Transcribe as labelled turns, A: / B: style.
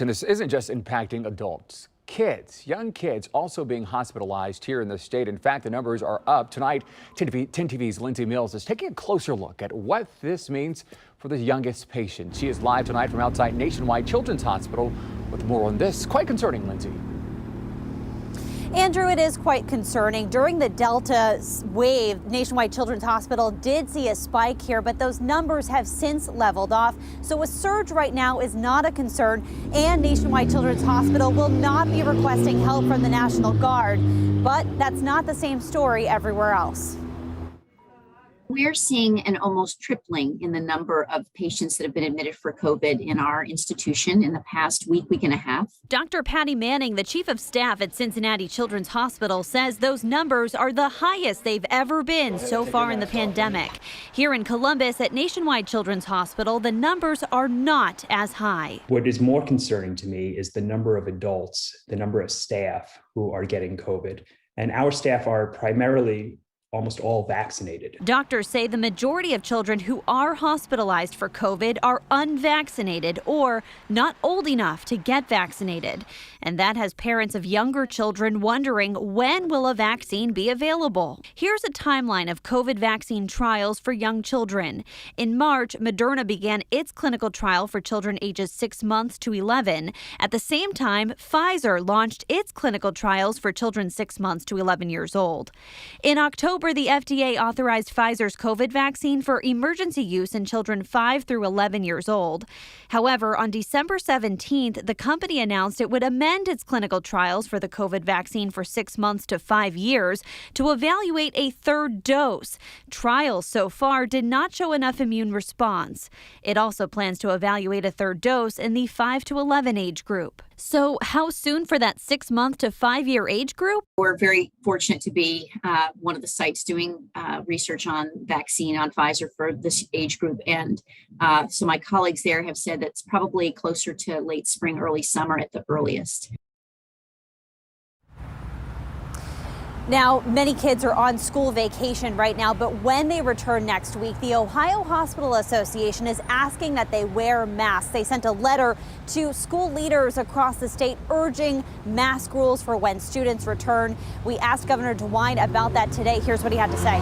A: And this isn't just impacting adults. Kids, young kids also being hospitalized here in the state. In fact, the numbers are up. Tonight, 10 TV's Lindsay Mills is taking a closer look at what this means for the youngest patient. She is live tonight from outside Nationwide Children's Hospital with more on this. Quite concerning, Lindsay.
B: Andrew, it is quite concerning. During the Delta wave, Nationwide Children's Hospital did see a spike here, but those numbers have since leveled off. So a surge right now is not a concern, and Nationwide Children's Hospital will not be requesting help from the National Guard. But that's not the same story everywhere else.
C: We're seeing an almost tripling in the number of patients that have been admitted for COVID in our institution in the past week and a half.
B: Dr. Patty Manning, the chief of staff at Cincinnati Children's Hospital, says those numbers are the highest they've ever been so far in the pandemic. Here in Columbus at Nationwide Children's Hospital, the numbers are not as high.
D: What is more concerning to me is the number of adults, the number of staff who are getting COVID. And our staff are primarily almost all vaccinated.
B: Doctors say the majority of children who are hospitalized for COVID are unvaccinated or not old enough to get vaccinated. And that has parents of younger children wondering, when will a vaccine be available? Here's a timeline of COVID vaccine trials for young children. In March, Moderna began its clinical trial for children ages 6 months to 11. At the same time, Pfizer launched its clinical trials for children 6 months to 11 years old. In October, the FDA authorized Pfizer's COVID vaccine for emergency use in children 5 through 11 years old. However, on December 17th, the company announced it would amend its clinical trials for the COVID vaccine for 6 months to 5 years to evaluate a third dose. Trials so far did not show enough immune response. It also plans to evaluate a third dose in the 5 to 11 age group. So how soon for that 6 month to 5 year age group?
C: We're very fortunate to be one of the sites doing research on vaccine on Pfizer for this age group. And so my colleagues there have said that's probably closer to late spring, early summer at the earliest.
B: Now, many kids are on school vacation right now, but when they return next week, the Ohio Hospital Association is asking that they wear masks. They sent a letter to school leaders across the state urging mask rules for when students return. We asked Governor DeWine about that today. Here's what he had to say.